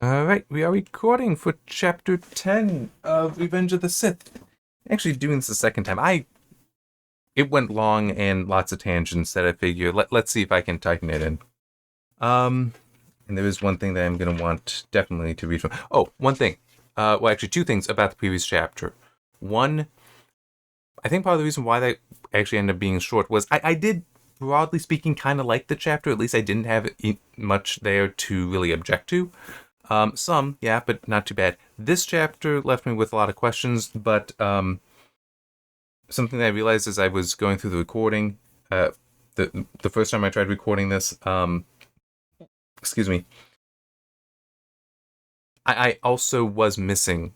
Alright, we are recording for chapter 10 of Revenge of the Sith. Actually doing this the second time. It went long and lots of tangents that I figure let's see if I can tighten it in. And there is one thing that I'm gonna want definitely to read from. Oh, one thing. Well, actually two things about the previous chapter. One, I think part of the reason why that actually ended up being short was I did, broadly speaking, kind of like the chapter. At least I didn't have much there to really object to. Some, yeah, but not too bad. This chapter left me with a lot of questions, but something that I realized as I was going through the recording, the first time I tried recording this, excuse me, I also was missing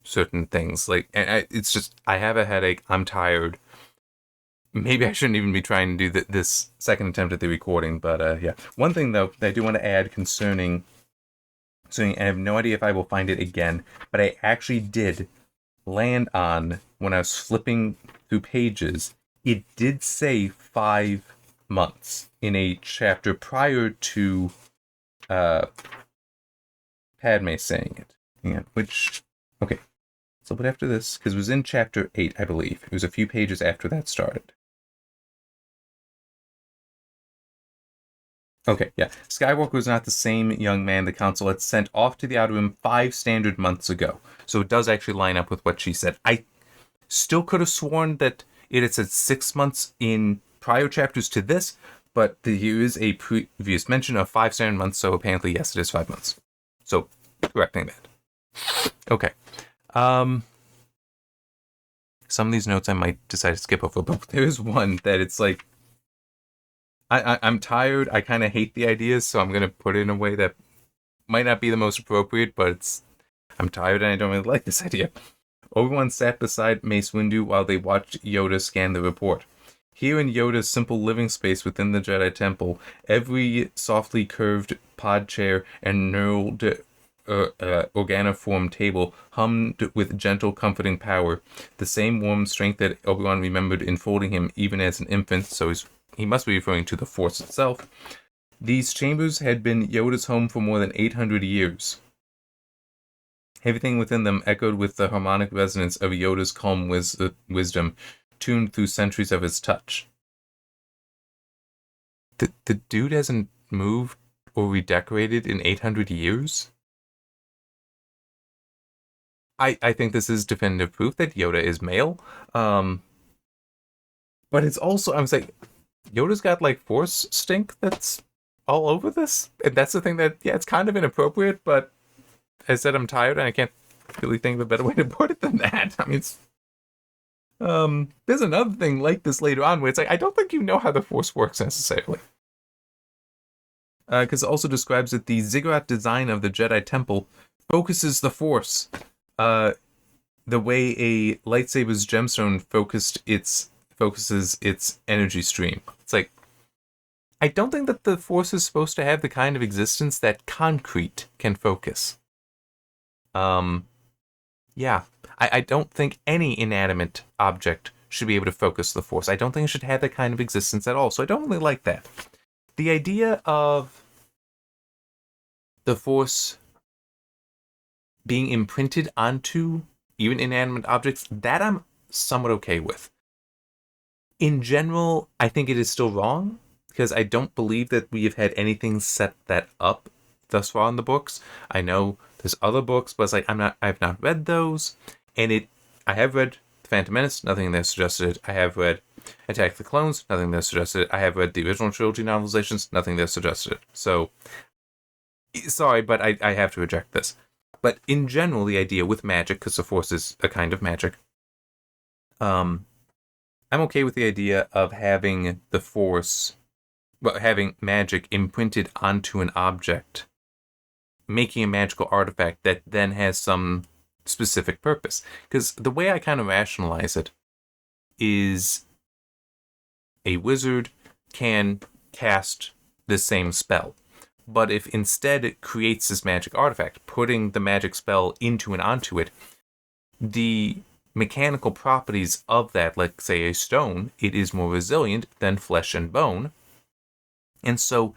certain things. It's just, I have a headache, I'm tired. Maybe I shouldn't even be trying to do this second attempt at the recording, but yeah. One thing, though, that I do want to add concerning, and I have no idea if I will find it again, but I actually did land on, when I was flipping through pages, it did say 5 months in a chapter prior to Padme saying it. Yeah, okay. So, but after this, because it was in chapter 8, I believe. It was a few pages after that started. Okay, yeah. Skywalker was not the same young man the council had sent off to the Outer Rim 5 standard months ago. So it does actually line up with what she said. I still could have sworn that it had said 6 months in prior chapters to this, but there is a previous mention of 5 standard months, so apparently, yes, it is 5 months. So, correcting that. Okay. Some of these notes I might decide to skip over, but there is one that it's like, I'm tired. I kind of hate the ideas, so I'm going to put it in a way that might not be the most appropriate, but I'm tired and I don't really like this idea. Obi-Wan sat beside Mace Windu while they watched Yoda scan the report. Here in Yoda's simple living space within the Jedi Temple, every softly curved pod chair and knurled organoform table hummed with gentle, comforting power. The same warm strength that Obi-Wan remembered enfolding him even as an infant, so he must be referring to the Force itself. These chambers had been Yoda's home for more than 800 years. Everything within them echoed with the harmonic resonance of Yoda's calm wisdom, tuned through centuries of his touch. The dude hasn't moved or redecorated in 800 years? I think this is definitive proof that Yoda is male. But it's also, I'm saying, Yoda's got like Force stink that's all over this. And that's the thing that, yeah, it's kind of inappropriate, but I said I'm tired and I can't really think of a better way to put it than that. I mean, there's another thing like this later on where it's like, I don't think you know how the Force works necessarily. Because it also describes that the ziggurat design of the Jedi Temple focuses the Force. The way a lightsaber's gemstone focuses its energy stream. It's like, I don't think that the Force is supposed to have the kind of existence that concrete can focus. Yeah. I don't think any inanimate object should be able to focus the Force. I don't think it should have that kind of existence at all, so I don't really like that. The idea of the Force being imprinted onto even inanimate objects, that I'm somewhat okay with. In general, I think it is still wrong, because I don't believe that we have had anything set that up thus far in the books. I know there's other books, but it's like I've not read those, and I have read The Phantom Menace, nothing there suggested it. I have read Attack of the Clones, nothing there suggested it. I have read the original trilogy novelizations, nothing there suggested it. So, sorry, but I have to reject this. But in general, the idea with magic, because the Force is a kind of magic, I'm okay with the idea of having the Force, well, having magic imprinted onto an object, making a magical artifact that then has some specific purpose. Because the way I kind of rationalize it is a wizard can cast the same spell. But if instead it creates this magic artifact, putting the magic spell into and onto it, the mechanical properties of that, like say a stone, it is more resilient than flesh and bone. And so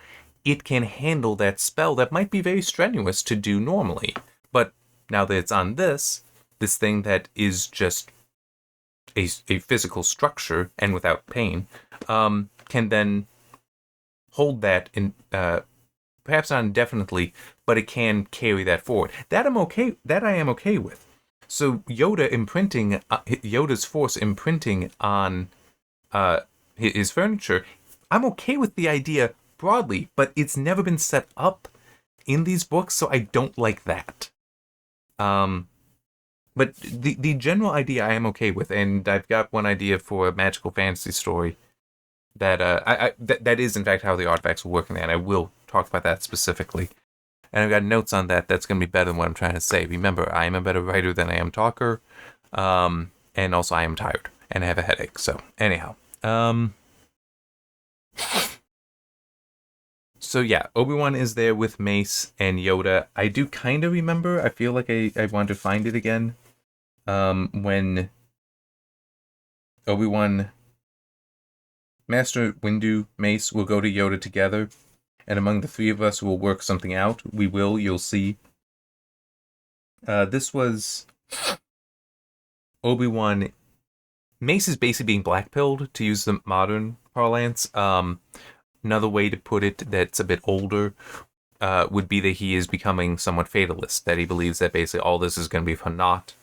it can handle that spell that might be very strenuous to do normally. But now that it's on this thing that is just a physical structure and without pain, can then hold that in, perhaps not indefinitely, but it can carry that forward. That I am okay with. So Yoda's force imprinting on his furniture, I'm okay with the idea broadly, but it's never been set up in these books, so I don't like that. But the general idea I am okay with, and I've got one idea for a magical fantasy story that that is in fact how the artifacts will work in there, and I will talk about that specifically. And I've got notes on that. That's going to be better than what I'm trying to say. Remember, I am a better writer than I am talker, and also I am tired and I have a headache. So anyhow, so yeah, Obi-Wan is there with Mace and Yoda. I do kind of remember. I feel like I want to find it again. When Obi-Wan, Master Windu, Mace will go to Yoda together, and among the three of us will work something out. We will, you'll see. This was Obi-Wan. Mace is basically being blackpilled, to use the modern parlance. Another way to put it that's a bit older would be that he is becoming somewhat fatalist, that he believes that basically all this is going to be for naught.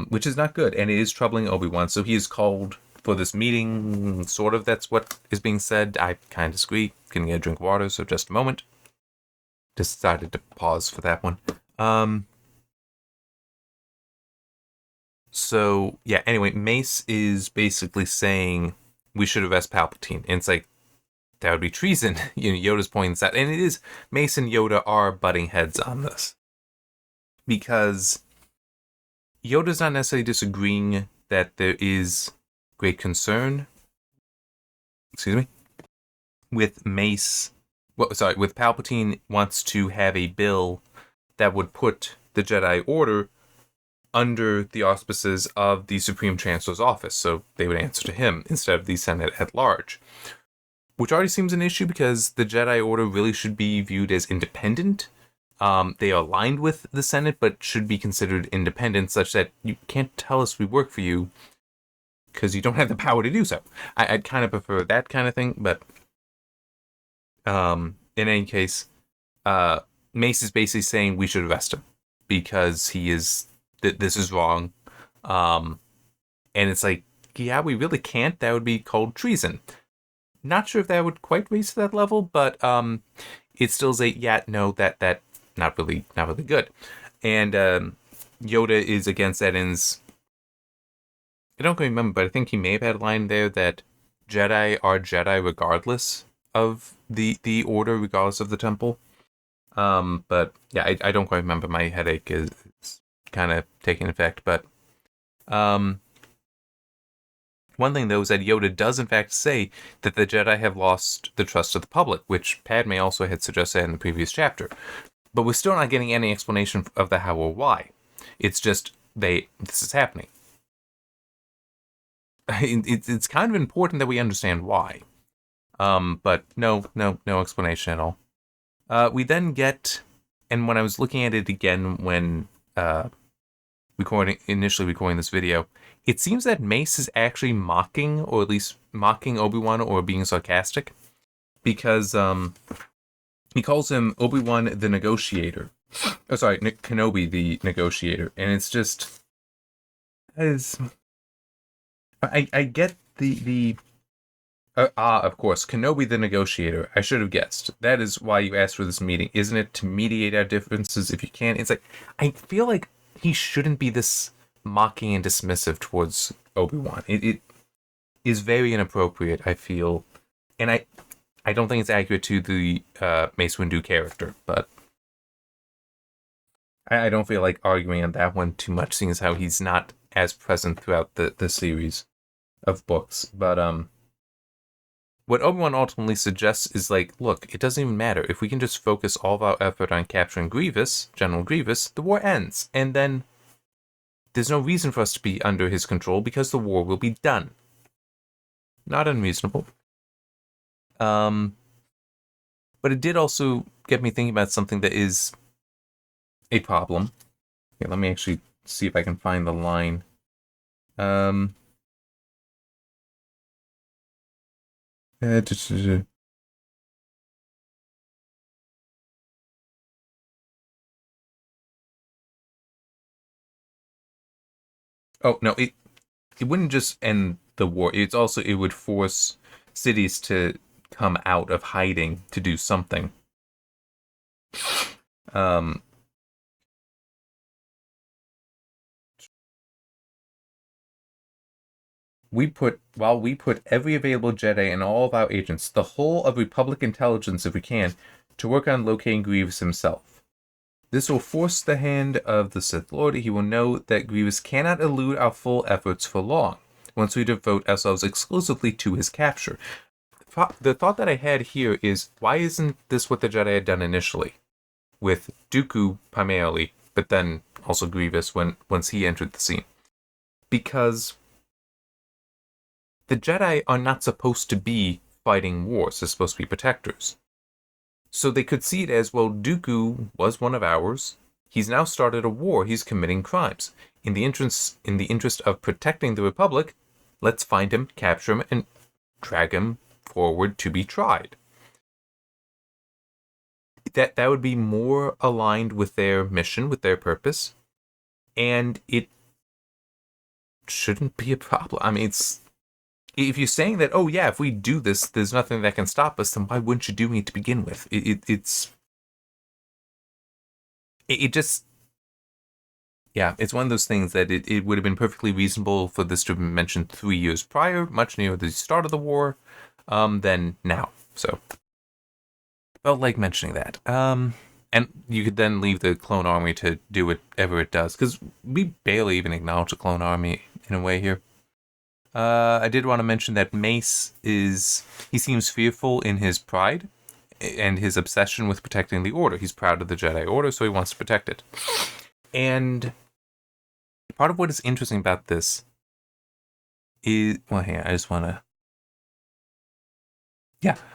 Which is not good, and it is troubling Obi-Wan. So he is called for this meeting, sort of, that's what is being said. I kind of disagree. Gonna get a drink of water, so just a moment. Decided to pause for that one. So, yeah, anyway, Mace is basically saying we should arrest Palpatine, and it's like, that would be treason. Yoda's points out, and it is, Mace and Yoda are butting heads on this. Because Yoda's not necessarily disagreeing that there is great concern, with Mace, with Palpatine wants to have a bill that would put the Jedi Order under the auspices of the Supreme Chancellor's office, so they would answer to him instead of the Senate at large. Which already seems an issue because the Jedi Order really should be viewed as independent. They are aligned with the Senate, but should be considered independent, such that you can't tell us we work for you because you don't have the power to do so. I'd kind of prefer that kind of thing, but in any case, Mace is basically saying we should arrest him because he is this is wrong, and it's like, yeah, we really can't. That would be called treason. Not sure if that would quite reach that level, but it still is that not really good. And Yoda is against that, and I don't quite remember, but I think he may have had a line there that Jedi are Jedi regardless of the order, regardless of the temple. But yeah, I don't quite remember. My headache is kind of taking effect. But one thing though is that Yoda does in fact say that the Jedi have lost the trust of the public, which Padme also had suggested in the previous chapter. But we're still not getting any explanation of the how or why. It's just this is happening. It's kind of important that we understand why. But no explanation at all. We then get, and when I was looking at it again when initially recording this video, it seems that Mace is actually mocking, or at least mocking Obi-Wan or being sarcastic, because he calls him Obi-Wan the Negotiator. Oh, sorry, Kenobi the Negotiator, and it's just, I get of course, Kenobi the Negotiator. I should have guessed. That is why you asked for this meeting, isn't it? To mediate our differences if you can. It's like, I feel like he shouldn't be this mocking and dismissive towards Obi-Wan. It is very inappropriate, I feel. And I don't think it's accurate to the Mace Windu character, but I don't feel like arguing on that one too much, seeing as how he's not as present throughout the series of books. But what Obi-Wan ultimately suggests is like, look, it doesn't even matter. If we can just focus all of our effort on capturing General Grievous, the war ends. And then there's no reason for us to be under his control because the war will be done. Not unreasonable. But But it did also get me thinking about something that is a problem. Here, let me actually see if I can find the line. Um, uh, oh no, it wouldn't just end the war. It would force cities to come out of hiding to do something. Um, while we put every available Jedi and all of our agents, the whole of Republic intelligence if we can, to work on locating Grievous himself. This will force the hand of the Sith Lord. He will know that Grievous cannot elude our full efforts for long, once we devote ourselves exclusively to his capture. The thought that I had here is, why isn't this what the Jedi had done initially? With Dooku primarily, but then also Grievous once he entered the scene. Because the Jedi are not supposed to be fighting wars, they're supposed to be protectors. So they could see it as, well, Dooku was one of ours. He's now started a war. He's committing crimes. In the interest of protecting the Republic, let's find him, capture him, and drag him forward to be tried. That would be more aligned with their mission, with their purpose, and it shouldn't be a problem. I mean, if you're saying that, oh yeah, if we do this, there's nothing that can stop us, then why wouldn't you do it to begin with? It's one of those things that it would have been perfectly reasonable for this to have been mentioned 3 years prior, much nearer the start of the war, than now. So, felt like mentioning that. And you could then leave the clone army to do whatever it does, because we barely even acknowledge the clone army in a way here. I did want to mention that Mace he seems fearful in his pride and his obsession with protecting the Order. He's proud of the Jedi Order, so he wants to protect it. And part of what is interesting about this is, well, hang on, I just want to,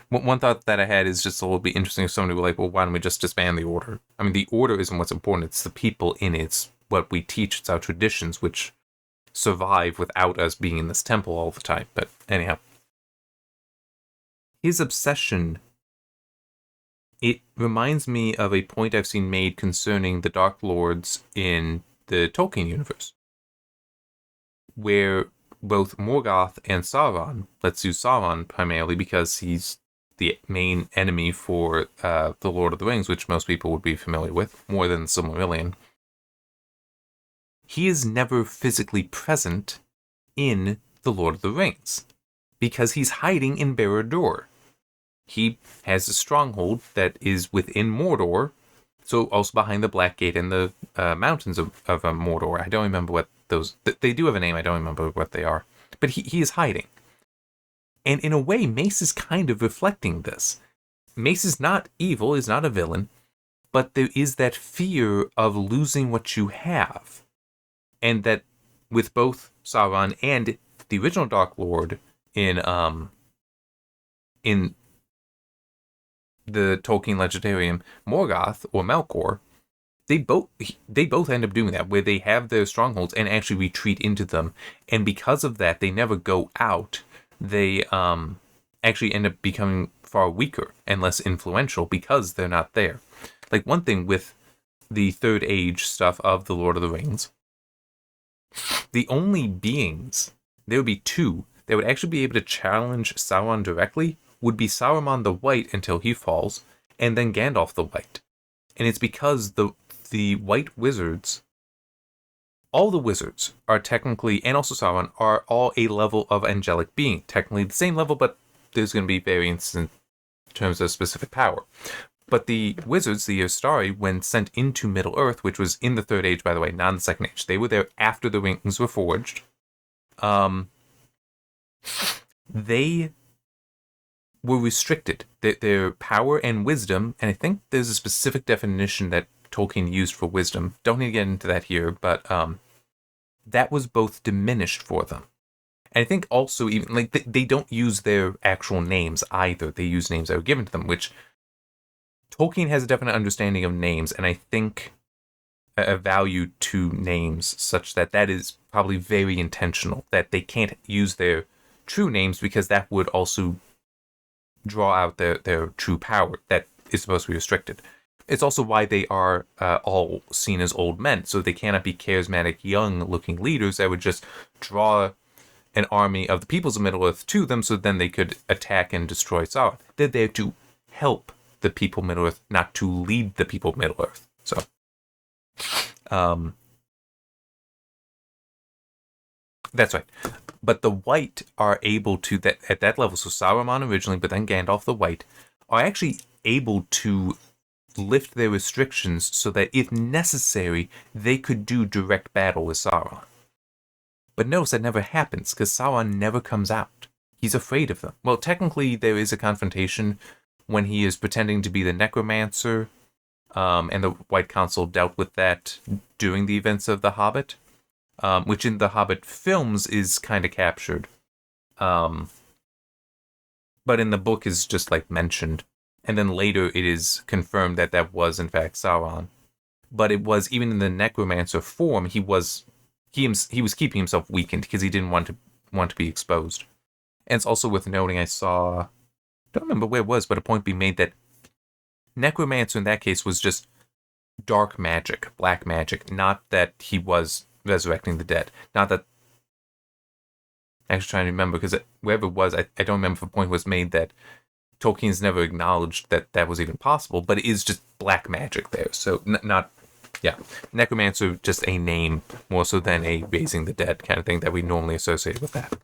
one thought that I had is just, it would be interesting if somebody were like, well, why don't we just disband the Order? I mean, the Order isn't what's important, it's the people in it, it's what we teach, it's our traditions, which survive without us being in this temple all the time. But anyhow, his obsession, it reminds me of a point I've seen made concerning the Dark Lords in the Tolkien universe, where both Morgoth and Sauron, let's use Sauron primarily because he's the main enemy for the Lord of the Rings, which most people would be familiar with, more than Silmarillion. He is never physically present in the Lord of the Rings, because he's hiding in Barad-dûr. He has a stronghold that is within Mordor, so also behind the Black Gate and the mountains of Mordor. I don't remember what those... They do have a name, I don't remember what they are. But he is hiding. And in a way, Mace is kind of reflecting this. Mace is not evil, is not a villain, but there is that fear of losing what you have. And that with both Sauron and the original Dark Lord in the Tolkien Legendarium, Morgoth or Melkor, they both end up doing that, where they have their strongholds and actually retreat into them. And because of that, they never go out. They actually end up becoming far weaker and less influential because they're not there. Like, one thing with the Third Age stuff of the Lord of the Rings, the only beings, there would be two, that would actually be able to challenge Sauron directly would be Saruman the White until he falls, and then Gandalf the White. And it's because the White Wizards, all the wizards are technically, and also Sauron, are all a level of angelic being. Technically the same level, but there's going to be variance in terms of specific power. But the wizards, the Astari, when sent into Middle-earth, which was in the Third Age, by the way, not in the Second Age, they were there after the rings were forged. They were restricted. Their power and wisdom, and I think there's a specific definition that Tolkien used for wisdom. Don't need to get into that here, but that was both diminished for them. And I think also, even like they don't use their actual names either. They use names that were given to them, which Tolkien has a definite understanding of names, and I think a value to names such that that is probably very intentional, that they can't use their true names because that would also draw out their true power that is supposed to be restricted. It's also why they are all seen as old men, so they cannot be charismatic, young-looking leaders that would just draw an army of the peoples of Middle-earth to them so then they could attack and destroy Sauron. They're there to help the people of Middle-earth, not to lead the people of Middle-earth. So, that's right. But the White are able to, that at that level, so Saruman originally, but then Gandalf the White, are actually able to lift their restrictions so that if necessary, they could do direct battle with Sauron. But notice that never happens, because Sauron never comes out. He's afraid of them. Well, technically, there is a confrontation when he is pretending to be the necromancer, and the White Council dealt with that during the events of The Hobbit, which in the Hobbit films is kind of captured. But in the book is just like mentioned. And then later it is confirmed that that was in fact Sauron. But it was, even in the necromancer form, he was keeping himself weakened because he didn't want to be exposed. And it's also worth noting, I don't remember where it was, but a point being made that necromancer in that case was just dark magic, black magic, not that he was resurrecting the dead. Not that, actually trying to remember, because wherever it was, I don't remember if a point was made that Tolkien's never acknowledged that that was even possible, but it is just black magic there. So necromancer, just a name more so than a raising the dead kind of thing that we normally associate with that.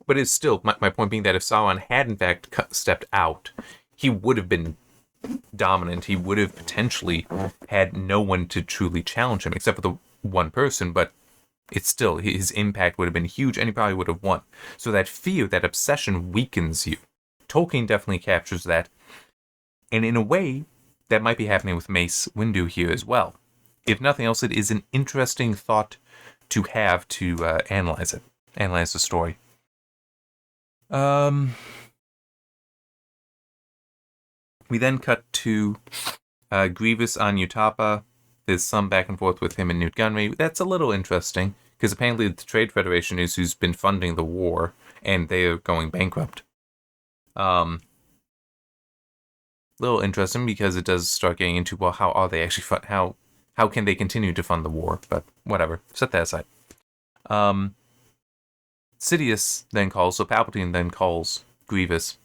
But it's still, my point being that if Sauron had in fact stepped out, he would have been dominant. He would have potentially had no one to truly challenge him, except for the one person, but it's still, his impact would have been huge, and he probably would have won. So that fear, that obsession weakens you. Tolkien definitely captures that. And in a way, that might be happening with Mace Windu here as well. If nothing else, it is an interesting thought to have to analyze the story. We then cut to Grievous on Utappa. There's some back and forth with him and Newt Gunray. That's a little interesting, because apparently the Trade Federation is who's been funding the war, and they are going bankrupt. Little interesting, because it does start getting into, well, how are they actually how can they continue to fund the war? But whatever, set that aside. Sidious then calls, so Palpatine then calls Grievous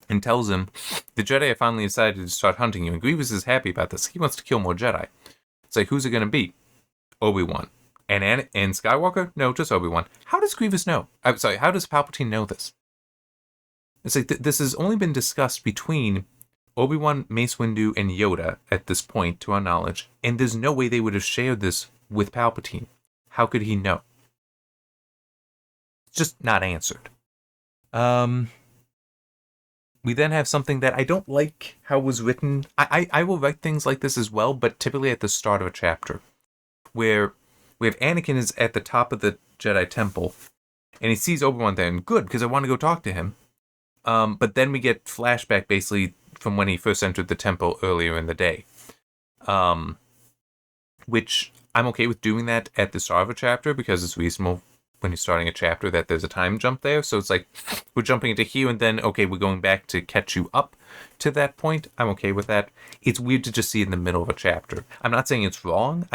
and tells him, the Jedi have finally decided to start hunting you, and Grievous is happy about this. He wants to kill more Jedi. It's like, who's it going to be? Obi-Wan. And Skywalker? No, just Obi-Wan. How does Grievous know? I'm sorry, how does Palpatine know this? It's like, this has only been discussed between Obi-Wan, Mace Windu, and Yoda at this point, to our knowledge, and there's no way they would have shared this with Palpatine. How could he know? It's just not answered. We then have something that I don't like how it was written. I will write things like this as well, but typically at the start of a chapter, where we have Anakin is at the top of the Jedi Temple, and he sees Obi-Wan there, and good, because I want to go talk to him. But then we get flashback basically from when he first entered the temple earlier in the day. Which I'm okay with doing that at the start of a chapter, because it's reasonable when you're starting a chapter that there's a time jump there. So it's like, we're jumping into here and then, okay, we're going back to catch you up to that point. I'm okay with that. It's weird to just see it in the middle of a chapter. I'm not saying it's wrong.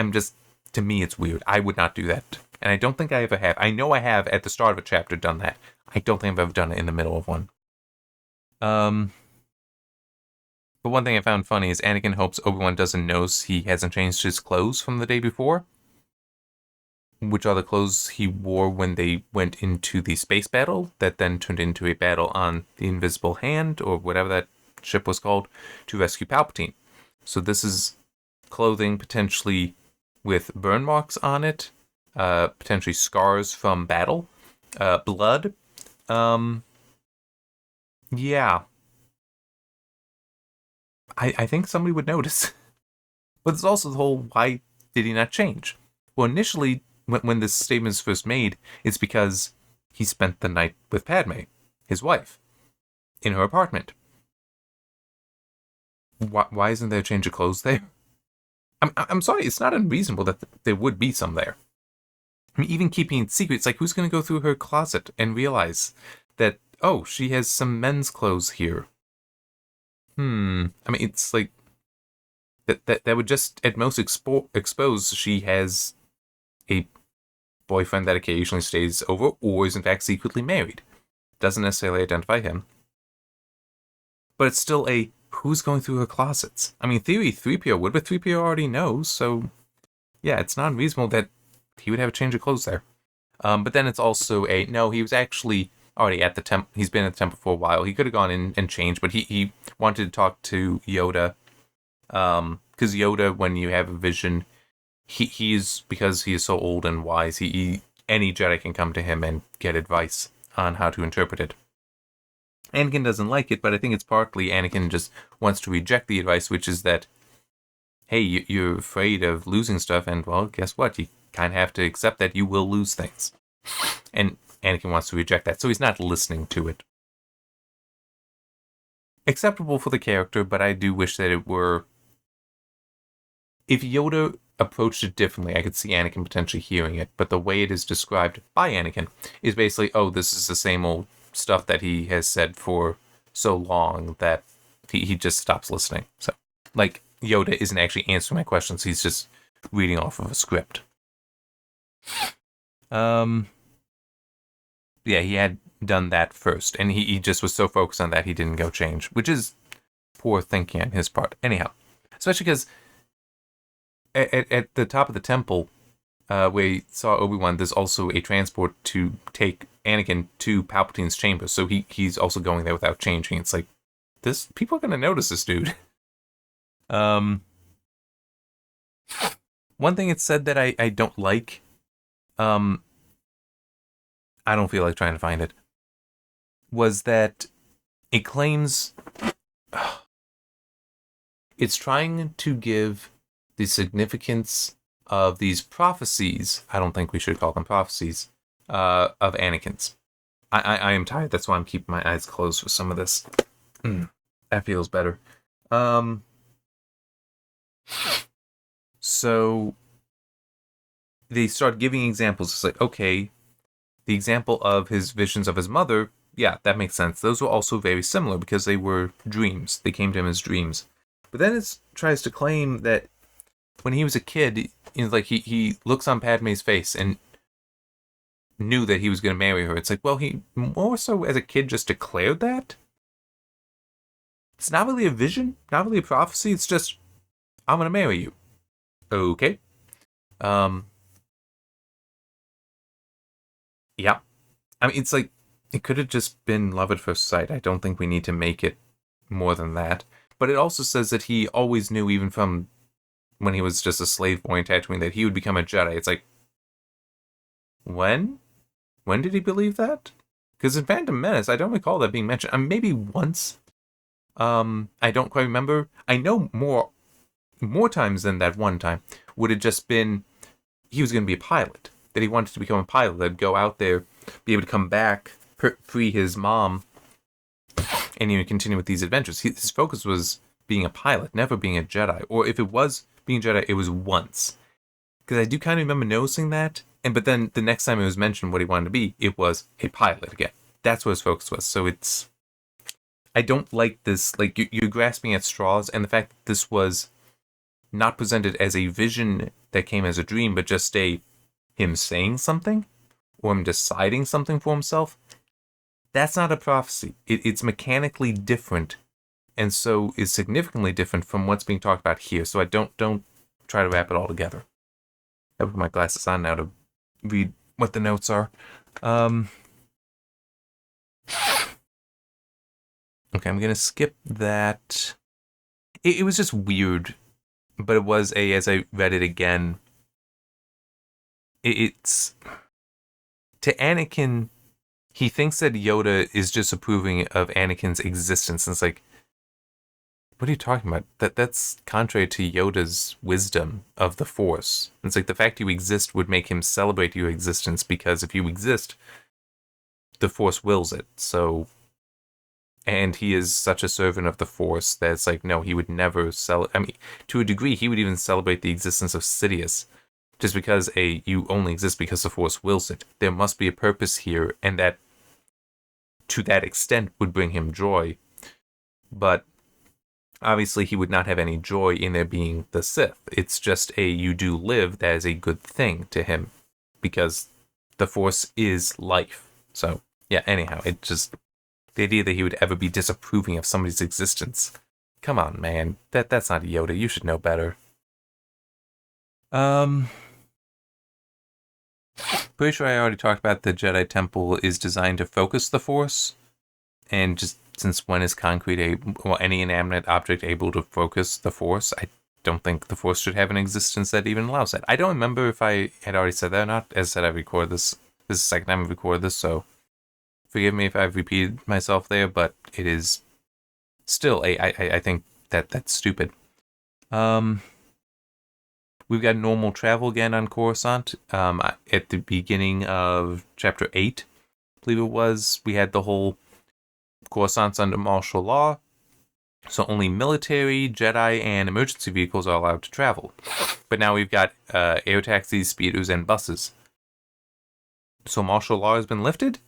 To me, it's weird. I would not do that. And I don't think I ever have. I know I have at the start of a chapter done that. I don't think I've ever done it in the middle of one. But one thing I found funny is Anakin hopes Obi-Wan doesn't notice he hasn't changed his clothes from the day before, which are the clothes he wore when they went into the space battle that then turned into a battle on the Invisible Hand, or whatever that ship was called, to rescue Palpatine. So this is clothing potentially with burn marks on it, potentially scars from battle, blood. Yeah. I think somebody would notice. But there's also the whole, why did he not change? Well, initially, when this statement is first made, it's because he spent the night with Padme, his wife. in her apartment. Why isn't there a change of clothes there? I'm sorry, it's not unreasonable that there would be some there. I mean, even keeping it secret, it's like, who's going to go through her closet and realize that, oh, she has some men's clothes here? I mean, it's like, that would just at most expose she has a boyfriend that occasionally stays over or is in fact secretly married. Doesn't necessarily identify him. But it's still a, who's going through her closets? I mean, theory 3PO would, but 3PO already knows, so yeah, it's not unreasonable that he would have a change of clothes there. But then it's also a, no, he was actually already at the temple. He's been at the temple for a while. He could have gone in and changed, but he wanted to talk to Yoda. Because Yoda, when you have a vision, he's, because he is so old and wise, any Jedi can come to him and get advice on how to interpret it. Anakin doesn't like it, but I think it's partly Anakin just wants to reject the advice, which is that, hey, you're afraid of losing stuff, and, well, guess what? You kind of have to accept that you will lose things. And Anakin wants to reject that, so he's not listening to it. Acceptable for the character, but I do wish that it were... If Yoda approached it differently, I could see Anakin potentially hearing it, but the way it is described by Anakin is basically, oh, this is the same old stuff that he has said for so long that he just stops listening. So, like, Yoda isn't actually answering my questions, he's just reading off of a script. Yeah, he had done that first, and he just was so focused on that he didn't go change, which is poor thinking on his part. Anyhow, especially because at the top of the temple, where he saw Obi-Wan, there's also a transport to take Anakin to Palpatine's chamber, so he's also going there without changing. It's like, people are going to notice this dude. One thing it said that I don't like, I don't feel like trying to find it, was that it claims it's trying to give the significance of these prophecies, I don't think we should call them prophecies, of Anakin's. I am tired, that's why I'm keeping my eyes closed for some of this. That feels better. So they start giving examples. It's like, okay, the example of his visions of his mother, yeah, that makes sense. Those were also very similar because they were dreams. They came to him as dreams. But then it tries to claim that when he was a kid, like he looks on Padme's face and knew that he was going to marry her. It's like, well, he more so as a kid just declared that. It's not really a vision, not really a prophecy. It's just, I'm going to marry you. Okay. Yeah. I mean, it's like, it could have just been love at first sight. I don't think we need to make it more than that. But it also says that he always knew, even from when he was just a slave boy in Tatooine, that he would become a Jedi. It's like, when? When did he believe that? Because in Phantom Menace, I don't recall that being mentioned. Maybe once. I don't quite remember. I know more times than that one time would have just been he was going to be a pilot. That he wanted to become a pilot. That'd go out there, be able to come back, free his mom, and continue with these adventures. His focus was being a pilot, never being a Jedi. Or if it was being a Jedi, it was once. Because I do kind of remember noticing that. But then the next time it was mentioned what he wanted to be, it was a pilot again. That's what his focus was. So it's... I don't like this, like, you're grasping at straws, and the fact that this was not presented as a vision that came as a dream, but just him saying something, or him deciding something for himself, that's not a prophecy. It's mechanically different, and so is significantly different from what's being talked about here. So I don't try to wrap it all together. I put my glasses on now to read what the notes are. Okay, I'm going to skip that. It was just weird, but it was as I read it again, it's... To Anakin, he thinks that Yoda is disapproving of Anakin's existence, and it's like, what are you talking about? That's contrary to Yoda's wisdom of the Force. It's like the fact you exist would make him celebrate your existence, because if you exist, the Force wills it, so... And he is such a servant of the Force that it's like, no, he would never I mean, to a degree, he would even celebrate the existence of Sidious. Just because you only exist because the Force wills it. There must be a purpose here, and that, to that extent, would bring him joy. But obviously, he would not have any joy in there being the Sith. It's just you do live, that is a good thing to him, because the Force is life. So, yeah, anyhow, it just, the idea that he would ever be disapproving of somebody's existence. Come on, man. That's not Yoda. You should know better. Pretty sure I already talked about the Jedi Temple is designed to focus the Force. And just since when is concrete any inanimate object able to focus the Force? I don't think the Force should have an existence that even allows that. I don't remember if I had already said that or not. As I said, I record this. This is the second time I've recorded this, so forgive me if I've repeated myself there, but it is still I think that's stupid. We've got normal travel again on Coruscant. At the beginning of Chapter 8, I believe it was, we had the whole Coruscant's under martial law, so only military, Jedi, and emergency vehicles are allowed to travel. But now we've got air taxis, speeders, and buses. So martial law has been lifted?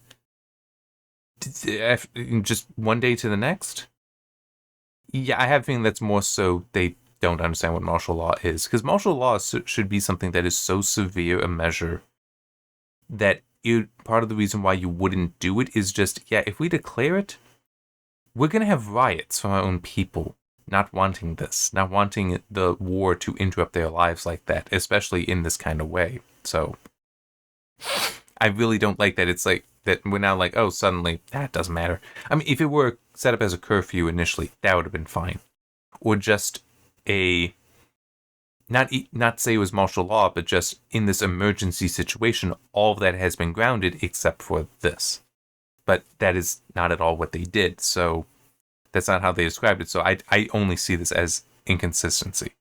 Just one day to the next? Yeah, I have a feeling that's more so they don't understand what martial law is. Because martial law should be something that is so severe a measure that part of the reason why you wouldn't do it is just, yeah, if we declare it, we're going to have riots from our own people not wanting this, not wanting the war to interrupt their lives like that, especially in this kind of way. So I really don't like that. It's like that we're now like, oh, suddenly that doesn't matter. I mean, if it were set up as a curfew initially, that would have been fine. Or just not say it was martial law, but just in this emergency situation, all of that has been grounded except for this. But that is not at all what they did, so that's not how they described it. So I only see this as inconsistency.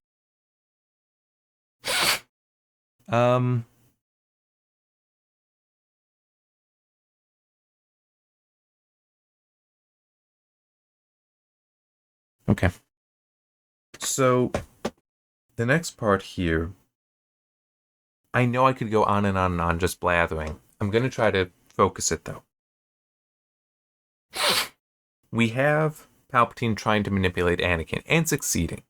Okay. So the next part here, I know I could go on and on and on just blathering. I'm going to try to focus it, though. We have Palpatine trying to manipulate Anakin and succeeding.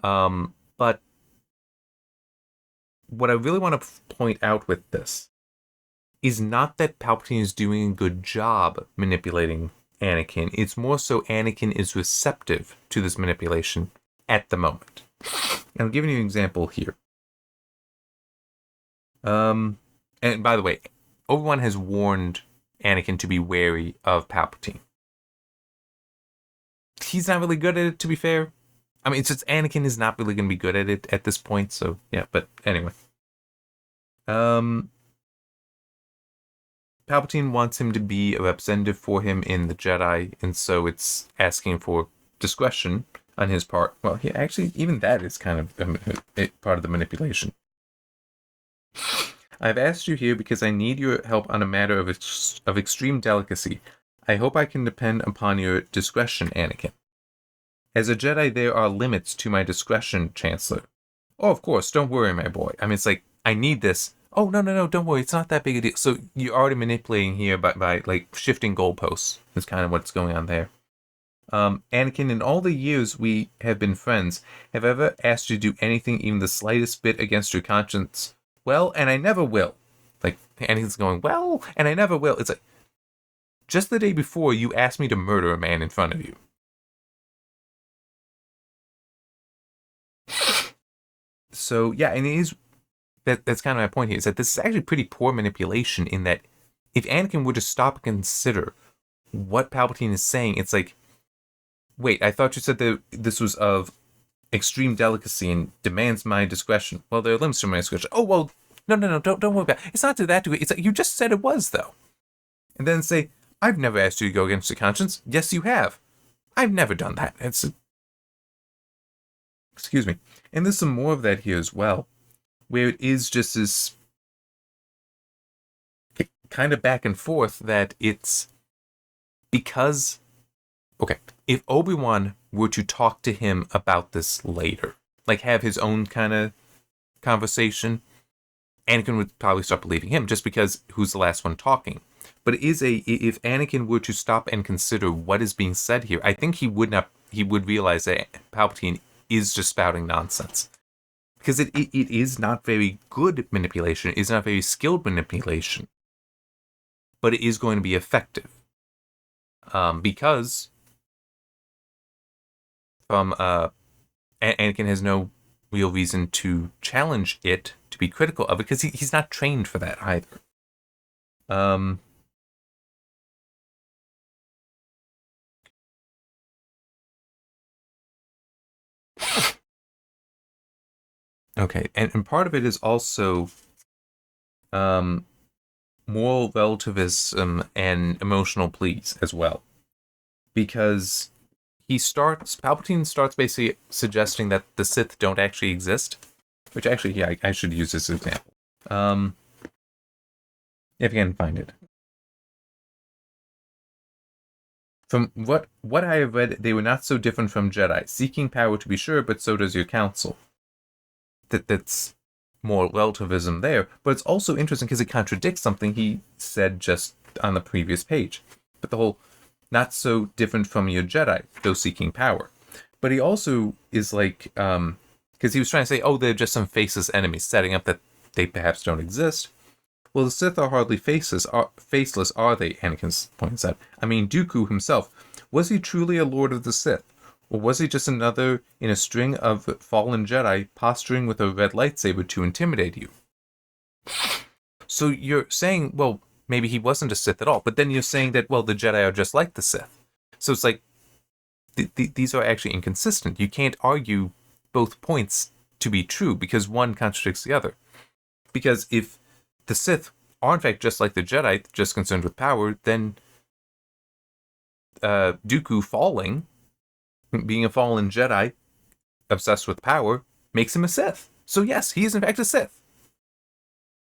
But what I really want to point out with this is not that Palpatine is doing a good job manipulating Anakin. It's more so Anakin is receptive to this manipulation at the moment. And I'm giving you an example here. And by the way, Obi-Wan has warned Anakin to be wary of Palpatine. He's not really good at it, to be fair. I mean, it's just Anakin is not really going to be good at it at this point, so yeah, but anyway. Palpatine wants him to be a representative for him in the Jedi, and so it's asking for discretion on his part. Well, actually, even that is kind of part of the manipulation. I've asked you here because I need your help on a matter of extreme delicacy. I hope I can depend upon your discretion, Anakin. As a Jedi, there are limits to my discretion, Chancellor. Oh, of course, don't worry, my boy. I mean, it's like, I need this. Oh, no, don't worry, it's not that big a deal. So you're already manipulating here by like, shifting goalposts. Is kind of what's going on there. Anakin, in all the years we have been friends, have I ever asked you to do anything even the slightest bit against your conscience? Well, and I never will. Like, Anakin's going, well, and I never will. It's like, just the day before, you asked me to murder a man in front of you. So, yeah, and it is, that's kind of my point here, is that this is actually pretty poor manipulation in that if Anakin were to stop and consider what Palpatine is saying, it's like, wait, I thought you said that this was of extreme delicacy and demands my discretion. Well, there are limits to my discretion. Oh, well, no, don't worry about it. It's not to that degree. It's like, you just said it was, though. And then say, I've never asked you to go against your conscience. Yes, you have. I've never done that. Excuse me. And there's some more of that here as well, where it is just this kind of back and forth that it's because okay, if Obi-Wan were to talk to him about this later, like have his own kind of conversation, Anakin would probably start believing him just because who's the last one talking. But if Anakin were to stop and consider what is being said here, I think he would realize that Palpatine is just spouting nonsense. Because it is not very good manipulation, it is not very skilled manipulation, but it is going to be effective. Because Anakin has no real reason to challenge it, to be critical of it, because he's not trained for that either. Okay, and part of it is also moral relativism and emotional pleas as well. Because Palpatine starts basically suggesting that the Sith don't actually exist. Which actually, yeah, I should use this example. If you can find it. From what I have read, they were not so different from Jedi, seeking power to be sure, but so does your council. That's more relativism there, but it's also interesting because it contradicts something he said just on the previous page. But the whole not so different from your Jedi, though seeking power. But he also is like, because he was trying to say, oh, they're just some faceless enemies, setting up that they perhaps don't exist. Well, the Sith are hardly faceless, are they? Anakin points out. I mean, Dooku himself, was he truly a Lord of the Sith? Or was he just another in a string of fallen Jedi posturing with a red lightsaber to intimidate you? So you're saying, well, maybe he wasn't a Sith at all, but then you're saying that, well, the Jedi are just like the Sith. So it's like, these are actually inconsistent. You can't argue both points to be true because one contradicts the other. Because if the Sith are in fact just like the Jedi, just concerned with power, then Dooku falling, being a fallen Jedi, obsessed with power, makes him a Sith. So yes, he is in fact a Sith.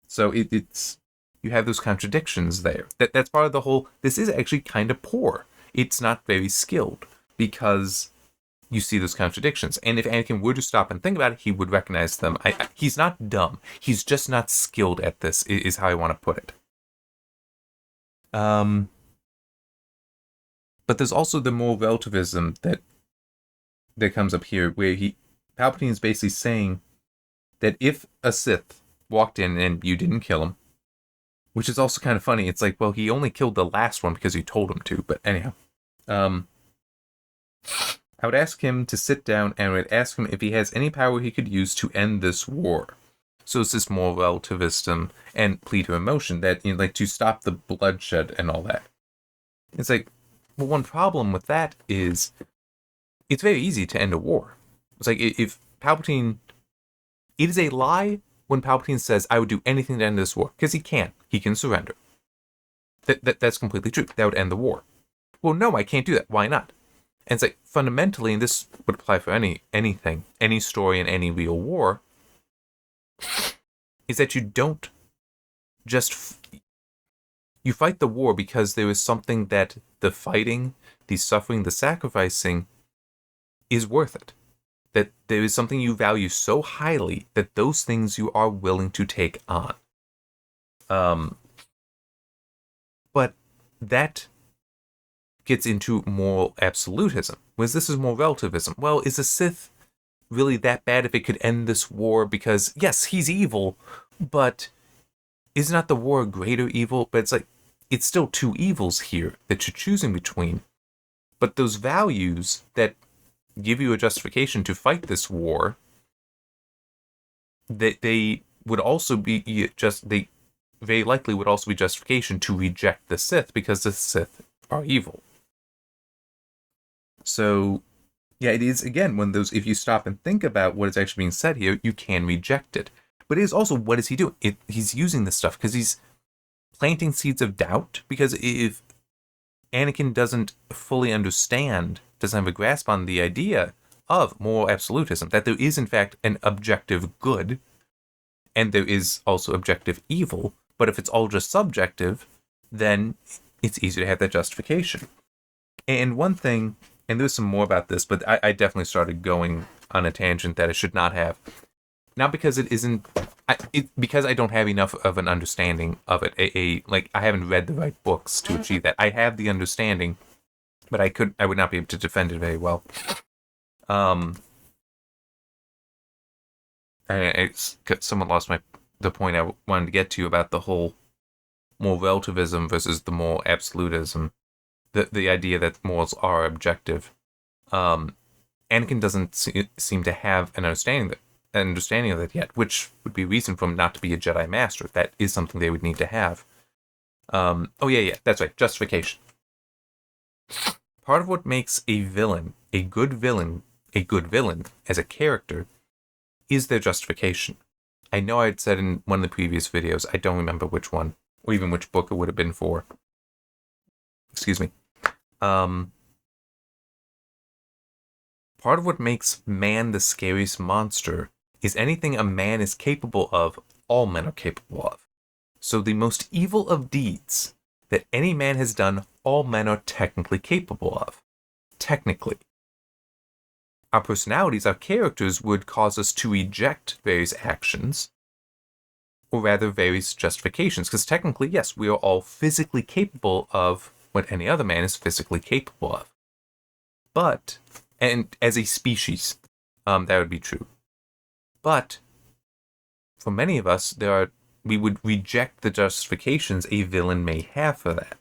So it's you have those contradictions there. That's part of the whole. This is actually kind of poor. It's not very skilled because you see those contradictions. And if Anakin were to stop and think about it, he would recognize them. He's not dumb. He's just not skilled at this, is how I want to put it. But there's also the moral relativism that comes up here, where Palpatine is basically saying that if a Sith walked in and you didn't kill him, which is also kind of funny. It's like, well, he only killed the last one because you told him to. But anyhow, I would ask him to sit down and would ask him if he has any power he could use to end this war. So it's this moral relativism and plea to emotion that, like to stop the bloodshed and all that. It's like, well, one problem with that is it's very easy to end a war. It's like if Palpatine, it is a lie when Palpatine says, I would do anything to end this war, because he can. He can surrender. That's completely true. That would end the war. Well, no, I can't do that. Why not? And it's like, fundamentally, and this would apply for anything, any story in any real war, is that you don't just... You fight the war because there is something that the fighting, the suffering, the sacrificing is worth it. That there is something you value so highly that those things you are willing to take on. But that gets into moral absolutism, whereas this is more relativism. Well, is a Sith really that bad if it could end this war? Because, yes, he's evil, but is not the war a greater evil? But it's like, it's still two evils here that you're choosing between. But those values that give you a justification to fight this war, that they would also be they very likely would also be justification to reject the Sith because the Sith are evil. So, yeah, it is, again, when those, if you stop and think about what is actually being said here, you can reject it. But it is also, what is he doing? He's using this stuff because he's planting seeds of doubt, because if Anakin doesn't fully understand, doesn't have a grasp on the idea of moral absolutism, that there is in fact an objective good, and there is also objective evil, but if it's all just subjective, then it's easy to have that justification. And one thing, and there's some more about this, but I definitely started going on a tangent that I should not have. Not because it isn't, because I don't have enough of an understanding of it. Like, I haven't read the right books to achieve that. I have the understanding, but I would not be able to defend it very well. I somewhat lost the point I wanted to get to about the whole more relativism versus the more absolutism. The idea that morals are objective. Anakin doesn't seem to have an understanding of that yet, which would be reason for him not to be a Jedi Master. That is something they would need to have. Oh yeah, that's right. Justification. Part of what makes a good villain as a character, is their justification. I know I had said in one of the previous videos, I don't remember which one, or even which book it would have been for. Excuse me. Part of what makes man the scariest monster is anything a man is capable of, all men are capable of. So the most evil of deeds that any man has done, all men are technically capable of. Technically. Our personalities, our characters, would cause us to reject various actions, or rather various justifications, because technically, yes, we are all physically capable of what any other man is physically capable of. But, and as a species, that would be true. But, for many of us, we would reject the justifications a villain may have for that.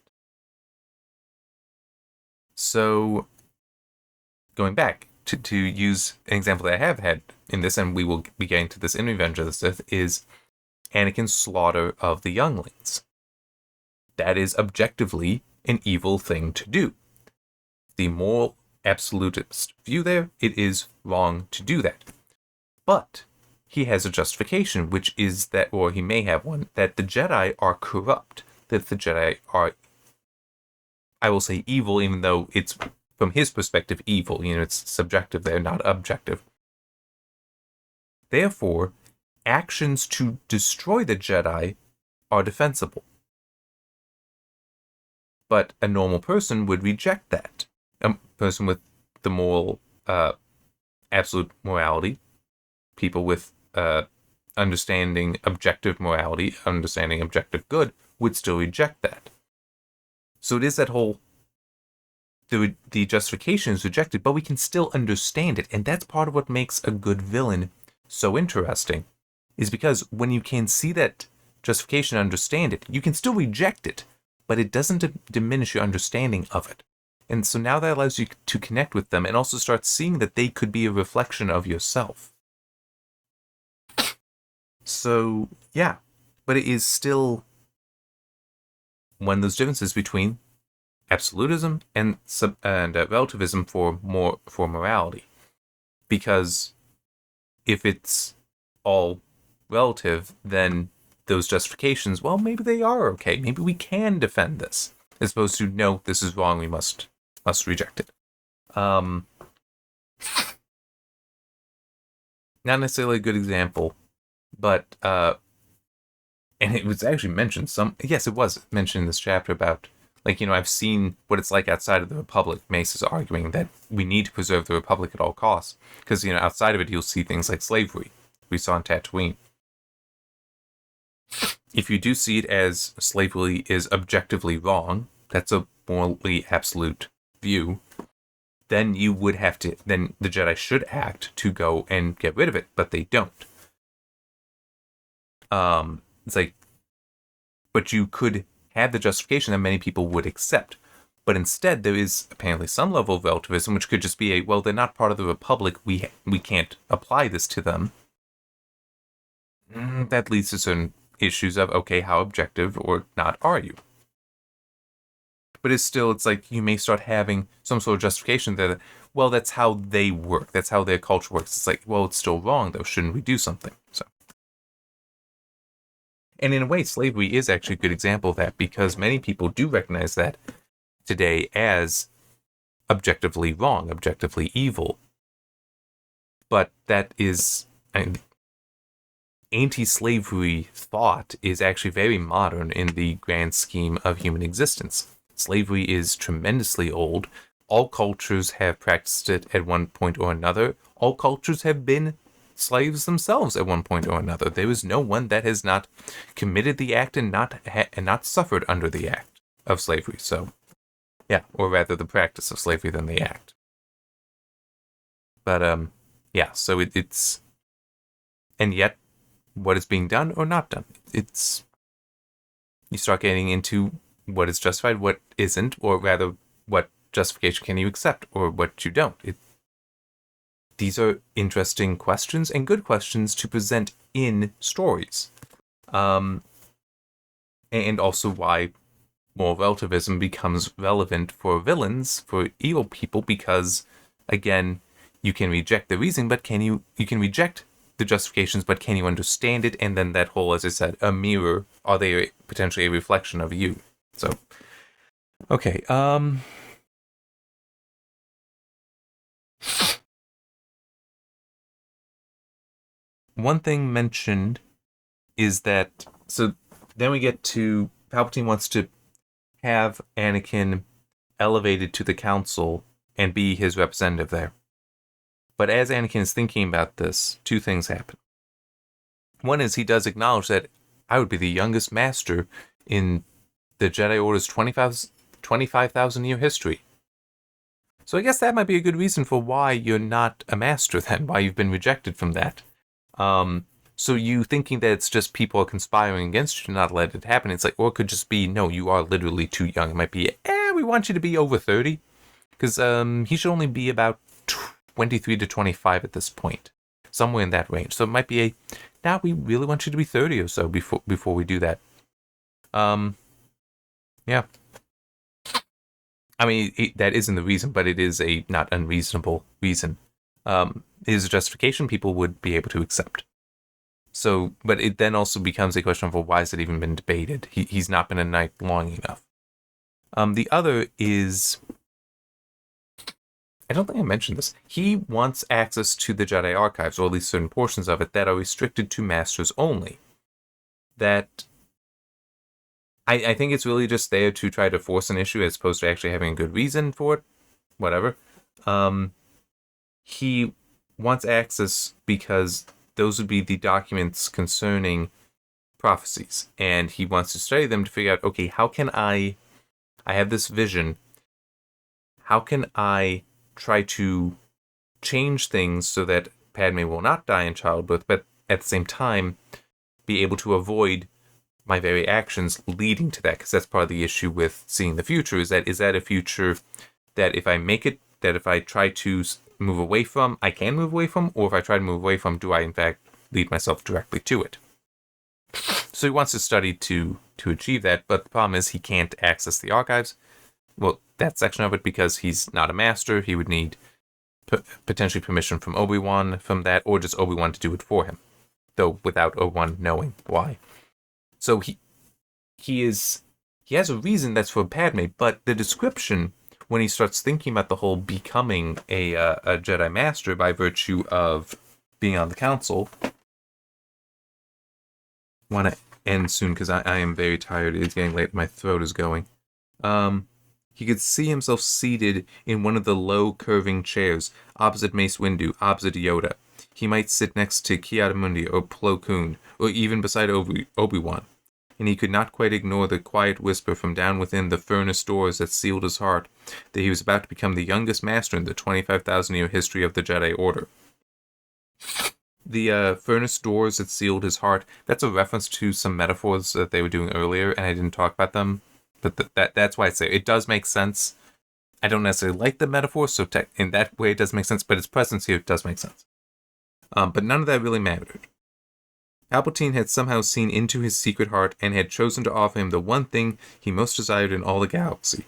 So, going back, to use an example that I have had in this, and we will be getting to this in Revenge of the Sith, is Anakin's slaughter of the younglings. That is objectively an evil thing to do. The moral absolutist view there, it is wrong to do that. But he has a justification, which is that, or he may have one, that the Jedi are corrupt, that the Jedi are, I will say, evil, even though it's, from his perspective, evil. It's subjective there, not objective. Therefore, actions to destroy the Jedi are defensible. But a normal person would reject that. A person with the moral, absolute morality, people with understanding objective morality, understanding objective good, would still reject that. So it is that whole, the justification is rejected, but we can still understand it. And that's part of what makes a good villain so interesting, is because when you can see that justification and understand it, you can still reject it, but it doesn't diminish your understanding of it. And so now that allows you to connect with them and also start seeing that they could be a reflection of yourself. So, yeah. But it is still one of those differences between absolutism and relativism for morality. Because if it's all relative, then those justifications, well, maybe they are okay. Maybe we can defend this. As opposed to, no, this is wrong, we must reject it. Not necessarily a good example, but, and it was actually mentioned yes, it was mentioned in this chapter about, like, I've seen what it's like outside of the Republic. Mace is arguing that we need to preserve the Republic at all costs. Because, outside of it, you'll see things like slavery. We saw in Tatooine. If you do see it as slavery is objectively wrong, that's a morally absolute view, then you would have to, then the Jedi should act to go and get rid of it, but they don't. It's like, but you could have the justification that many people would accept. But instead, there is apparently some level of relativism, which could just be well, they're not part of the Republic, we can't apply this to them. That leads to certain issues of, okay, how objective or not are you? But it's like you may start having some sort of justification that, well, that's how they work. That's how their culture works. It's like, well, it's still wrong, though. Shouldn't we do something? So, and in a way, slavery is actually a good example of that, because many people do recognize that today as objectively wrong, objectively evil. But that is, anti-slavery thought is actually very modern in the grand scheme of human existence. Slavery is tremendously old. All cultures have practiced it at one point or another. All cultures have been slaves themselves at one point or another. There is no one that has not committed the act and not suffered under the act of slavery. So, yeah, or rather the practice of slavery than the act. But yeah. So it's and yet what is being done or not done. It's you start getting into what is justified, what isn't, or rather, what justification can you accept or what you don't. These are interesting questions and good questions to present in stories. And also why moral relativism becomes relevant for villains, for evil people, because, again, you can reject the reason, but you can reject the justifications, but can you understand it? And then that whole, as I said, a mirror, are they potentially a reflection of you? So, okay, one thing mentioned is that, so then we get to, Palpatine wants to have Anakin elevated to the council and be his representative there. But as Anakin is thinking about this, two things happen. One is he does acknowledge that I would be the youngest master in the Jedi Order's 25,000 year history. So I guess that might be a good reason for why you're not a master then, why you've been rejected from that. So you thinking that it's just people are conspiring against you to not let it happen. It's like, or it could just be, no, you are literally too young. It might be, we want you to be over 30. Because he should only be about 23 to 25 at this point. Somewhere in that range. So it might be now we really want you to be 30 or so before we do that. Yeah. I mean, that isn't the reason, but it is a not unreasonable reason. It is a justification people would be able to accept. So, but it then also becomes a question of, well, why has it even been debated? He's not been a knight long enough. The other is, I don't think I mentioned this. He wants access to the Jedi archives, or at least certain portions of it, that are restricted to masters only. That I think it's really just there to try to force an issue as opposed to actually having a good reason for it. Whatever. He wants access because those would be the documents concerning prophecies. And he wants to study them to figure out, okay, how can I have this vision. How can I try to change things so that Padme will not die in childbirth, but at the same time be able to avoid my very actions leading to that? Because that's part of the issue with seeing the future, is that a future that if I make it, that if I try to move away from, I can move away from, or if I try to move away from, do I in fact lead myself directly to it? So he wants to study to achieve that, but the problem is he can't access the archives. Well, that section of it, because he's not a master, he would need potentially permission from Obi-Wan from that, or just Obi-Wan to do it for him, though without Obi-Wan knowing why. So he has a reason that's for Padme, but the description, when he starts thinking about the whole becoming a Jedi Master by virtue of being on the council, want to end soon because I am very tired. It's getting late. My throat is going. He could see himself seated in one of the low curving chairs opposite Mace Windu, opposite Yoda. He might sit next to Ki-Adi-Mundi or Plo Koon, or even beside Obi-Wan. And he could not quite ignore the quiet whisper from down within the furnace doors that sealed his heart that he was about to become the youngest master in the 25,000 year history of the Jedi Order. The furnace doors that sealed his heart, that's a reference to some metaphors that they were doing earlier, and I didn't talk about them. But that's why I say it does make sense. I don't necessarily like the metaphor, so in that way it does make sense, but its presence here does make sense. But none of that really mattered. Palpatine had somehow seen into his secret heart and had chosen to offer him the one thing he most desired in all the galaxy.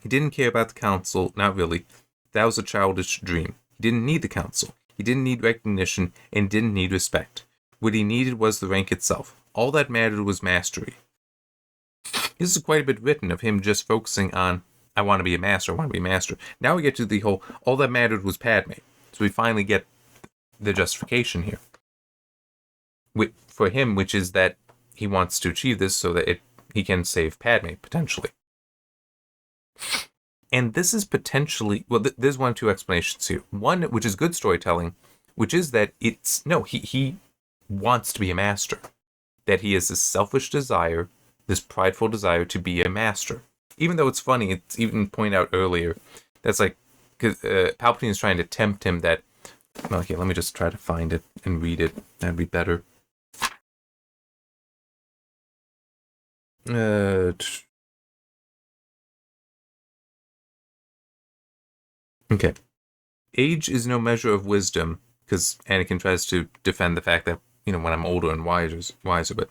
He didn't care about the council, not really. That was a childish dream. He didn't need the council. He didn't need recognition and didn't need respect. What he needed was the rank itself. All that mattered was mastery. This is quite a bit written of him just focusing on, I want to be a master, I want to be a master. Now we get to the whole, all that mattered was Padme. So we finally get the justification here. For him, which is that he wants to achieve this so that he can save Padme, potentially. And this is potentially, well, there's one of two explanations here. One, which is good storytelling, which is that he wants to be a master. That he has this selfish desire, this prideful desire to be a master. Even though it's funny, it's even pointed out earlier, that's like, because Palpatine is trying to tempt him that, well, here, let me just try to find it and read it. That'd be better. Okay. Age is no measure of wisdom, because Anakin tries to defend the fact that, when I'm older and wiser, but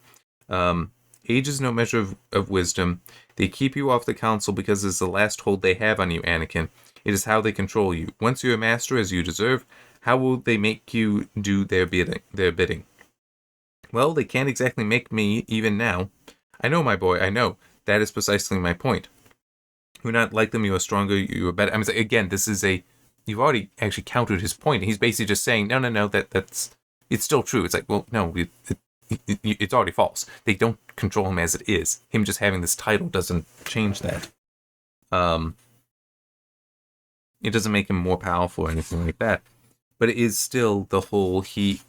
age is no measure of wisdom. They keep you off the council because it's the last hold they have on you, Anakin. It is how they control you. Once you're a master as you deserve, how will they make you do their bidding? Well, they can't exactly make me, even now. I know, my boy, I know. That is precisely my point. You're not like them, you are stronger, you are better. I mean, again, this is you've already actually countered his point. He's basically just saying, no, that's, it's still true. It's like, well, no, it's already false. They don't control him as it is. Him just having this title doesn't change that. It doesn't make him more powerful or anything like that. But it is still the whole, he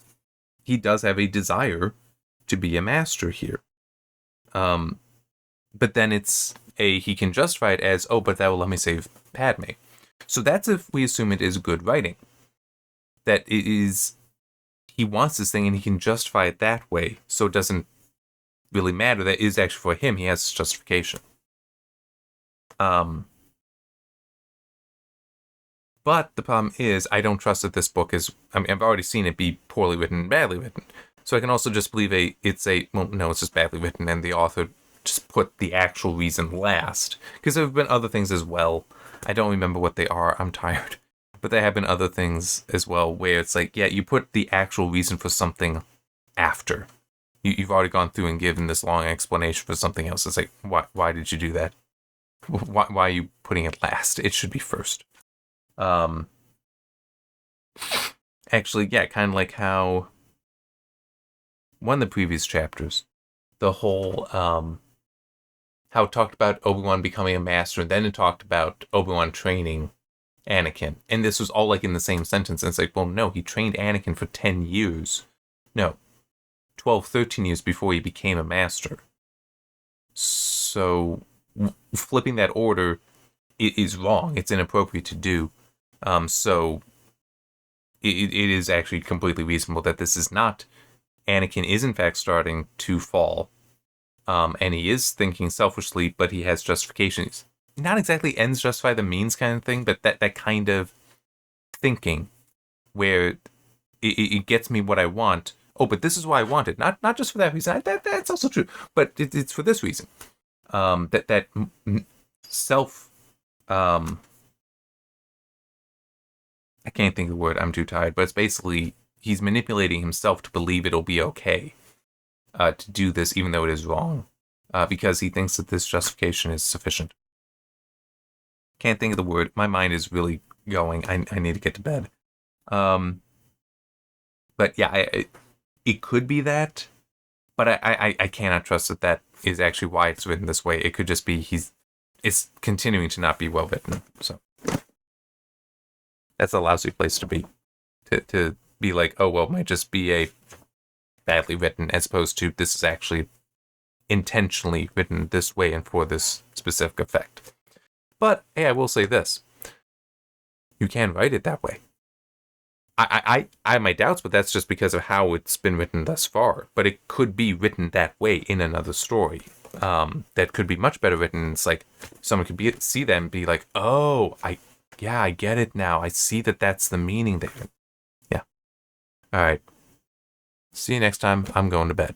does have a desire to be a master here. But then it's he can justify it as, oh, but that will let me save Padme. So that's if we assume it is good writing. That it is, he wants this thing and he can justify it that way, so it doesn't really matter. That is actually for him, he has this justification. But the problem is, I don't trust that this book is, I've already seen it be poorly written and badly written. So I can also just believe it's just badly written and the author just put the actual reason last. Because there have been other things as well. I don't remember what they are. I'm tired. But there have been other things as well where it's like, yeah, you put the actual reason for something after. You've already gone through and given this long explanation for something else. It's like, why did you do that? Why are you putting it last? It should be first. Actually, yeah, kind of like how one of the previous chapters, the whole, how it talked about Obi-Wan becoming a master, and then it talked about Obi-Wan training Anakin. And this was all like in the same sentence. And it's like, well, no, he trained Anakin for 10 years. No, 12, 13 years before he became a master. So flipping that order is wrong. It's inappropriate to do. So it is actually completely reasonable that this is not, Anakin is in fact starting to fall. And he is thinking selfishly, but he has justifications. Not exactly ends justify the means kind of thing, but that kind of thinking where it gets me what I want. Oh, but this is why I want it. Not just for that reason. That's also true. But it's for this reason. That self... I can't think of the word. I'm too tired. But it's basically, he's manipulating himself to believe it'll be okay to do this, even though it is wrong. Because he thinks that this justification is sufficient. Can't think of the word. My mind is really going. I need to get to bed. But yeah, it could be that, but I cannot trust that is actually why it's written this way. It could just be it's continuing to not be well written. So that's a lousy place to be. To be like, oh well, it might just be a badly written, as opposed to this is actually intentionally written this way and for this specific effect. But hey, I will say this: you can write it that way. I have my doubts, but that's just because of how it's been written thus far. But it could be written that way in another story. That could be much better written. It's like someone could see that and be like, "Oh, I get it now. I see that that's the meaning there." Yeah. All right. See you next time. I'm going to bed.